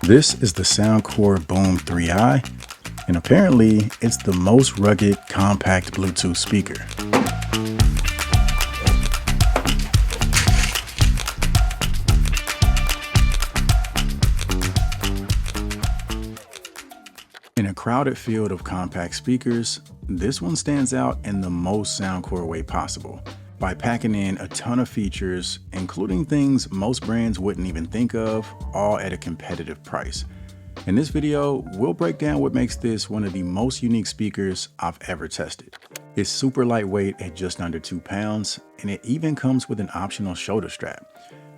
This is the Soundcore Boom 3i, and apparently it's the most rugged compact Bluetooth speaker. In a crowded field of compact speakers, this one stands out in the most Soundcore way possible, by packing in a ton of features, including things most brands wouldn't even think of, all at a competitive price. In this video, we'll break down what makes this one of the most unique speakers I've ever tested. It's super lightweight at just under 2 pounds, and it even comes with an optional shoulder strap.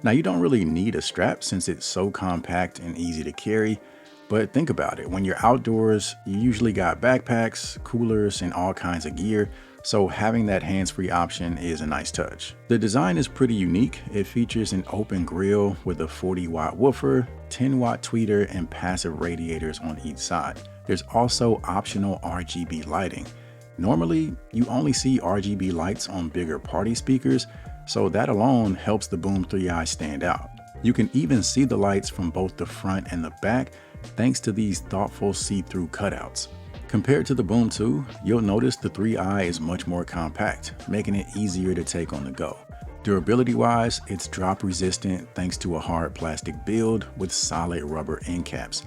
Now, you don't really need a strap since it's so compact and easy to carry, but think about it. When you're outdoors, you usually got backpacks, coolers, and all kinds of gear, so having that hands-free option is a nice touch. The design is pretty unique. It features an open grille with a 40-watt woofer, 10-watt tweeter, and passive radiators on each side. There's also optional RGB lighting. Normally, you only see RGB lights on bigger party speakers, so that alone helps the Boom 3i stand out. You can even see the lights from both the front and the back, thanks to these thoughtful see-through cutouts. Compared to the Boom 2, you'll notice the 3i is much more compact, making it easier to take on the go. Durability-wise, it's drop resistant thanks to a hard plastic build with solid rubber end caps.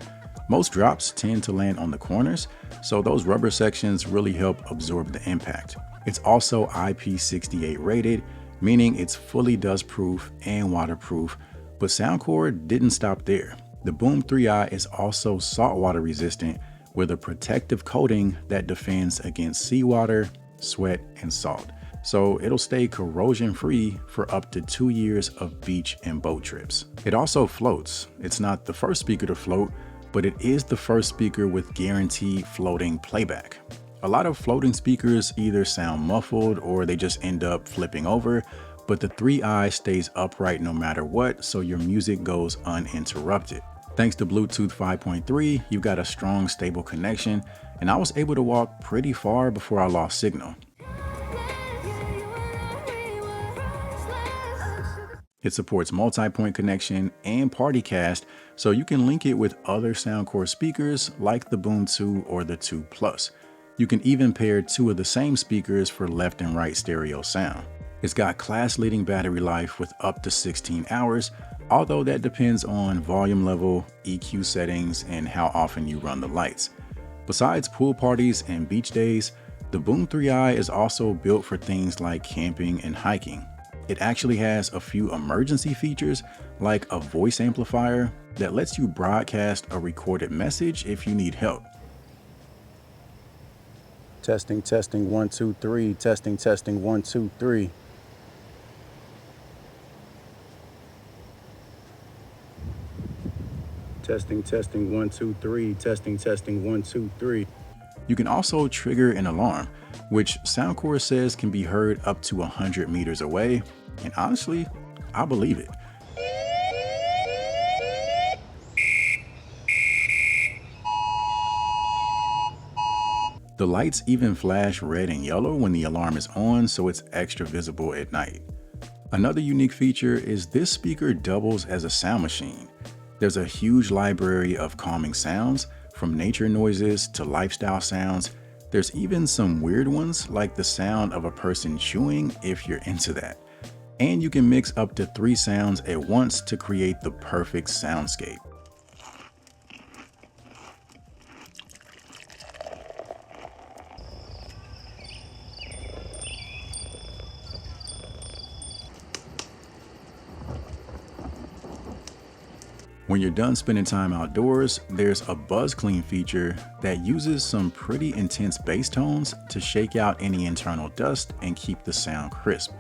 Most drops tend to land on the corners, so those rubber sections really help absorb the impact. It's also IP68 rated, meaning it's fully dust-proof and waterproof, but Soundcore didn't stop there. The Boom 3i is also saltwater resistant with a protective coating that defends against seawater, sweat, and salt. So it'll stay corrosion free for up to 2 years of beach and boat trips. It also floats. It's not the first speaker to float, but it is the first speaker with guaranteed floating playback. A lot of floating speakers either sound muffled or they just end up flipping over, but the 3i stays upright no matter what, so your music goes uninterrupted. Thanks to Bluetooth 5.3, you've got a strong, stable connection, and I was able to walk pretty far before I lost signal. It supports multi-point connection and partycast, so you can link it with other Soundcore speakers like the Boom 2 or the 2 Plus. You can even pair two of the same speakers for left and right stereo sound. It's got class-leading battery life with up to 16 hours, although that depends on volume level, EQ settings, and how often you run the lights. Besides pool parties and beach days, the Boom 3i is also built for things like camping and hiking. It actually has a few emergency features like a voice amplifier that lets you broadcast a recorded message if you need help. Testing, 1, 2, 3. Testing, 1, 2, 3. Testing, 1, 2, 3. Testing, 1, 2, 3. You can also trigger an alarm, which Soundcore says can be heard up to 100 meters away, and honestly, I believe it. The lights even flash red and yellow when the alarm is on, so it's extra visible at night. Another unique feature is this speaker doubles as a sound machine. There's a huge library of calming sounds, from nature noises to lifestyle sounds. There's even some weird ones like the sound of a person chewing if you're into that. And you can mix up to 3 sounds at once to create the perfect soundscape. When you're done spending time outdoors, there's a buzz clean feature that uses some pretty intense bass tones to shake out any internal dust and keep the sound crisp.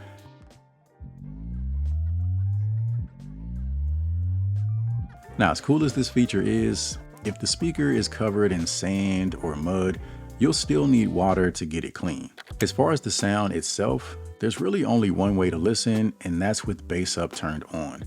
Now, as cool as this feature is, if the speaker is covered in sand or mud, you'll still need water to get it clean. As far as the sound itself, there's really only one way to listen, and that's with bass up turned on.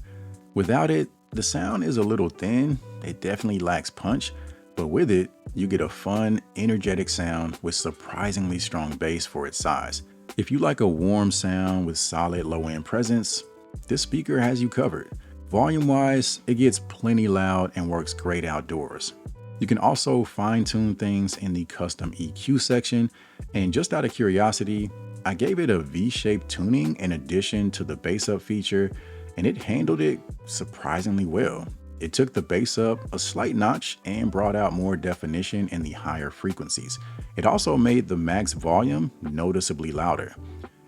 Without it, the sound is a little thin. It definitely lacks punch, but with it, you get a fun, energetic sound with surprisingly strong bass for its size. If you like a warm sound with solid low-end presence, this speaker has you covered. Volume wise, it gets plenty loud and works great outdoors. You can also fine tune things in the custom EQ section, and just out of curiosity, I gave it a V-shaped tuning in addition to the bass up feature, and it handled it surprisingly well. It took the bass up a slight notch and brought out more definition in the higher frequencies. It also made the max volume noticeably louder.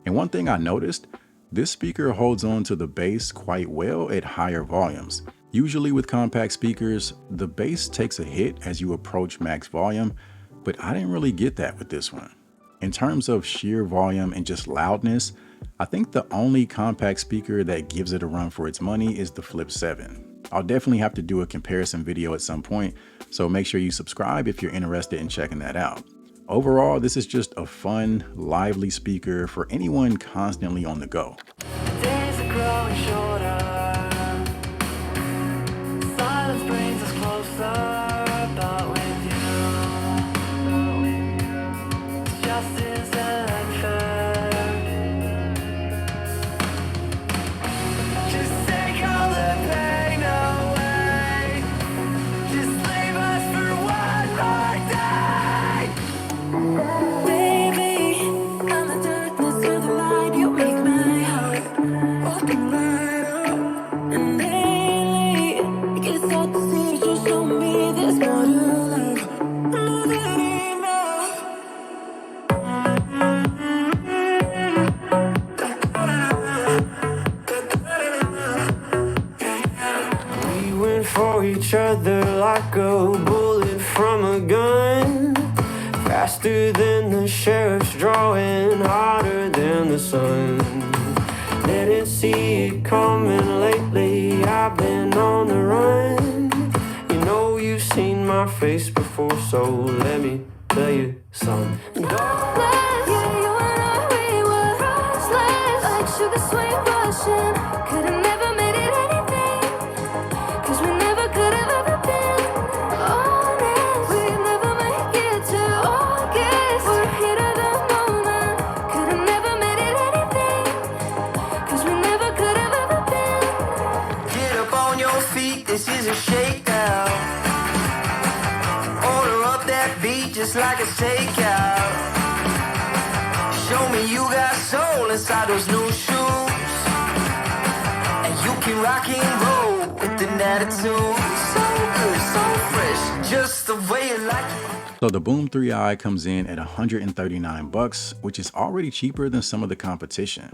And one thing I noticed, this speaker holds on to the bass quite well at higher volumes. Usually with compact speakers, the bass takes a hit as you approach max volume, but I didn't really get that with this one. In terms of sheer volume and just loudness, I think the only compact speaker that gives it a run for its money is the Flip 7. I'll definitely have to do a comparison video at some point, so make sure you subscribe if you're interested in checking that out. Overall, this is just a fun, lively speaker for anyone constantly on the go. Days are growing shorter. Silence brings us closer, but with you, it's just isn't fair. Just take all the pain away. Just leave us for one more day. Baby, I'm the darkness or the light. You make my heart open wide up. And lately, it gets hard to see that you show me there's more to life. More than enough. We went for each other like a bullet from a gun. Faster than the sheriff's drawing, hotter than the sun. Didn't see it coming lately, I've been on the run. You know you've seen my face before, so let me tell you something. Yeah, you and I, we were priceless, like sugar sweet Russian. Could've never made it anything, 'cause we never could've ever been honest. We'd never make it to August. We're here to the moment. Could've never made it anything, 'cause we never could've ever been. Get up on your feet, this is a shakedown. Order up that beat just like a takeout. Show me you got soul inside those new shoes. And you can rock and roll with an attitude. So good, so fresh, just the way you like it. So the Boom 3i comes in at $139, which is already cheaper than some of the competition.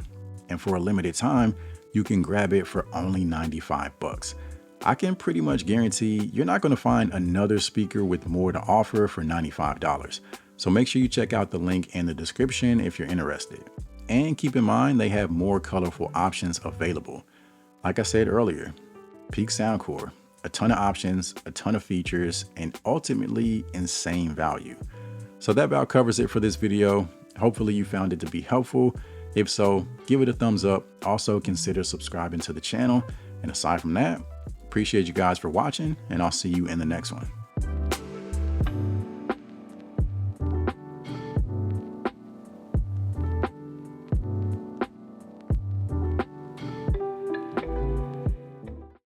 And for a limited time, you can grab it for only $95. I can pretty much guarantee you're not going to find another speaker with more to offer for $95. So make sure you check out the link in the description if you're interested. And keep in mind, they have more colorful options available. Like I said earlier, peak Soundcore, a ton of options, a ton of features, and ultimately insane value. So that about covers it for this video. Hopefully you found it to be helpful. If so, give it a thumbs up. Also consider subscribing to the channel. And aside from that, appreciate you guys for watching, and I'll see you in the next one.